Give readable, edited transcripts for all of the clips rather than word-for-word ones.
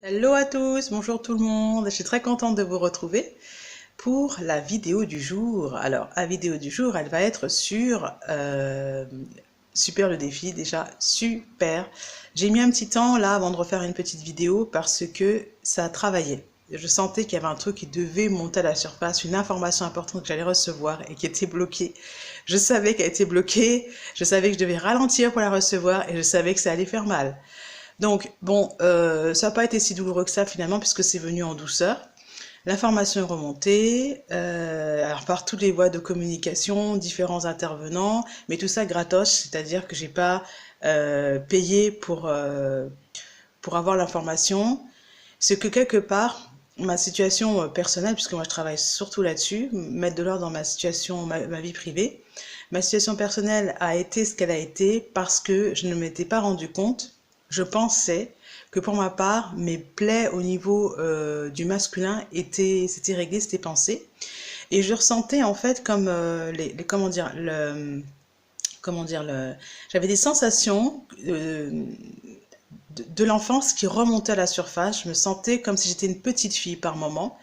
Hello à tous, bonjour tout le monde, je suis très contente de vous retrouver pour la vidéo du jour. Alors, la vidéo du jour, elle va être sur super le défi, déjà super. J'ai mis un petit temps là avant de refaire une petite vidéo parce que ça travaillait. Je sentais qu'il y avait un truc qui devait monter à la surface, une information importante que j'allais recevoir et qui était bloquée. Je savais qu'elle était bloquée, je savais que je devais ralentir pour la recevoir et je savais que ça allait faire mal. Donc, bon, ça n'a pas été si douloureux que ça finalement, puisque c'est venu en douceur. L'information est remontée, alors par toutes les voies de communication, différents intervenants, mais tout ça gratos, c'est-à-dire que j'ai pas payé pour avoir l'information. C'est que quelque part, ma situation personnelle, puisque moi je travaille surtout là-dessus, mettre de l'ordre dans ma situation, ma vie privée, ma situation personnelle a été ce qu'elle a été parce que je ne m'étais pas rendu compte, je pensais que pour ma part, mes plaies au niveau du masculin s'étaient réglées, c'était pensé. Et je ressentais en fait comme comment dire, j'avais des sensations de l'enfance qui remontait à la surface. Je me sentais comme si j'étais une petite fille par moment.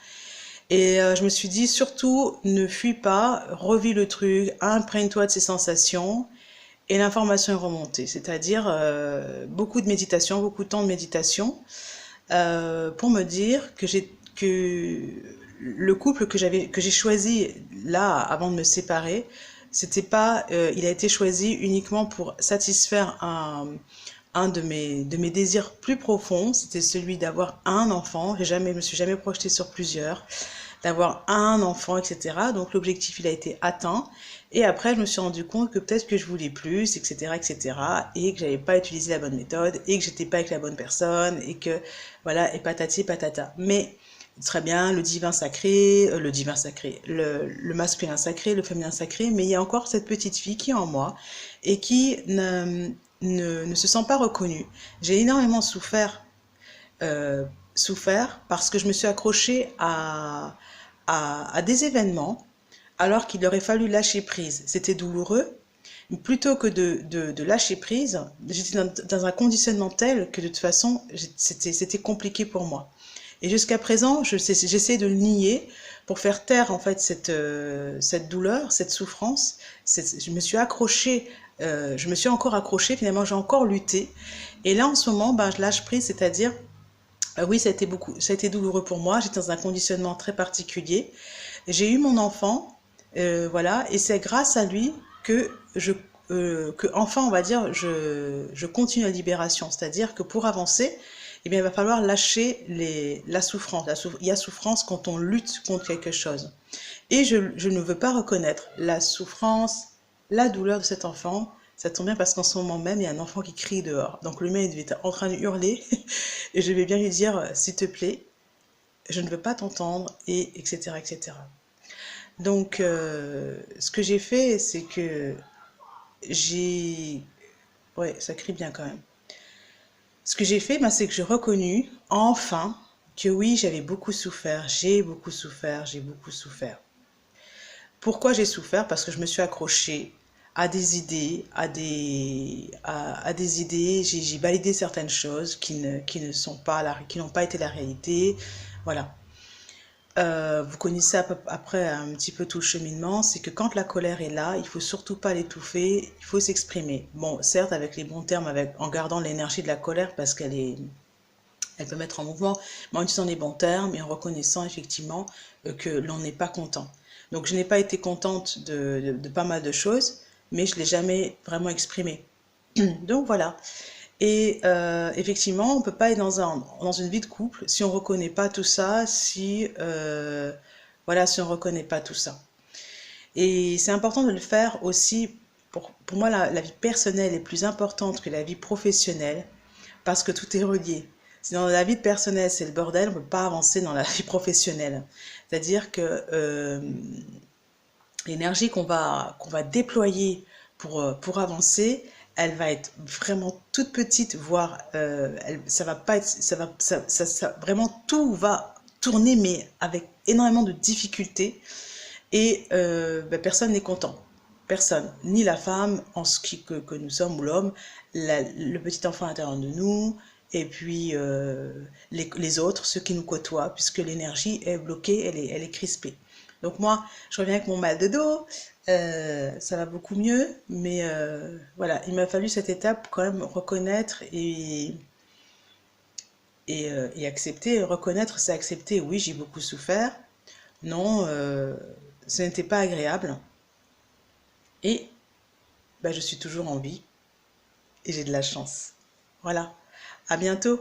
Et je me suis dit, surtout, ne fuis pas, revis le truc, imprègne-toi de ces sensations. Et l'information est remontée, c'est-à-dire beaucoup de méditation, beaucoup de temps de méditation, pour me dire que le couple que j'ai choisi là avant de me séparer, c'était pas, il a été choisi uniquement pour satisfaire un de mes désirs plus profonds, c'était celui d'avoir un enfant. Je me suis jamais projetée sur plusieurs, d'avoir un enfant, etc. Donc l'objectif, il a été atteint. Et après, je me suis rendu compte que peut-être que je voulais plus, etc., etc., et que j'avais pas utilisé la bonne méthode, et que j'étais pas avec la bonne personne, et que voilà, et patati patata. Mais très bien, le divin sacré, le masculin sacré, le féminin sacré, mais il y a encore cette petite fille qui est en moi et qui ne se sent pas reconnue. J'ai énormément euh, souffert parce que je me suis accrochée à des événements alors qu'il aurait fallu lâcher prise. C'était douloureux. Plutôt que de lâcher prise, j'étais dans un conditionnement tel que de toute façon, c'était compliqué pour moi. Et jusqu'à présent, j'essaie de le nier pour faire taire en fait cette douleur, cette souffrance. Je me suis accrochée, je me suis encore accrochée, finalement j'ai encore lutté. Et là en ce moment, ben, je lâche prise, c'est-à-dire oui, ça a été douloureux pour moi. J'étais dans un conditionnement très particulier. J'ai eu mon enfant, voilà, et c'est grâce à lui que que enfin, on va dire, je continue la libération. C'est-à-dire que pour avancer, eh bien, il va falloir lâcher la souffrance. Il y a souffrance quand on lutte contre quelque chose. Et je ne veux pas reconnaître la souffrance, la douleur de cet enfant. Ça tombe bien parce qu'en ce moment même, il y a un enfant qui crie dehors. Donc le mien, il est en train de hurler. Et je vais bien lui dire, s'il te plaît, je ne veux pas t'entendre, et etc. etc. Donc, ce que j'ai fait, c'est que j'ai... Ouais, ça crie bien quand même. Ce que j'ai fait, ben, c'est que j'ai reconnu, enfin, que oui, j'avais beaucoup souffert, j'ai beaucoup souffert, j'ai beaucoup souffert. Pourquoi j'ai souffert? Parce que je me suis accrochée à des idées, à des idées, j'ai validé certaines choses qui ne sont pas qui n'ont pas été la réalité. Voilà. Vous connaissez après un petit peu tout le cheminement, c'est que quand la colère est là, il faut surtout pas l'étouffer, il faut s'exprimer. Bon, certes avec les bons termes, en gardant l'énergie de la colère parce elle peut mettre en mouvement, mais en utilisant les bons termes et en reconnaissant effectivement que l'on n'est pas content. Donc je n'ai pas été contente de pas mal de choses, mais je l'ai jamais vraiment exprimé. Donc voilà. Et effectivement, on ne peut pas être dans une vie de couple si on ne reconnaît pas tout ça, voilà, si on ne reconnaît pas tout ça. Et c'est important de le faire aussi. Pour moi, la vie personnelle est plus importante que la vie professionnelle parce que tout est relié. Si dans la vie personnelle c'est le bordel, on ne peut pas avancer dans la vie professionnelle. C'est-à-dire que l'énergie qu'on va déployer pour avancer, elle va être vraiment toute petite, voire ça va pas être, vraiment tout va tourner, mais avec énormément de difficultés. Et ben, personne n'est content. Personne, ni la femme en ce que nous sommes ou l'homme, le petit enfant à l'intérieur de nous, et puis les autres, ceux qui nous côtoient, puisque l'énergie est bloquée, elle est crispée. Donc moi, je reviens avec mon mal de dos, ça va beaucoup mieux, mais voilà, il m'a fallu cette étape quand même reconnaître et accepter. Reconnaître, c'est accepter. Oui, j'ai beaucoup souffert. Non, ce n'était pas agréable. Et ben, je suis toujours en vie et j'ai de la chance. Voilà. À bientôt.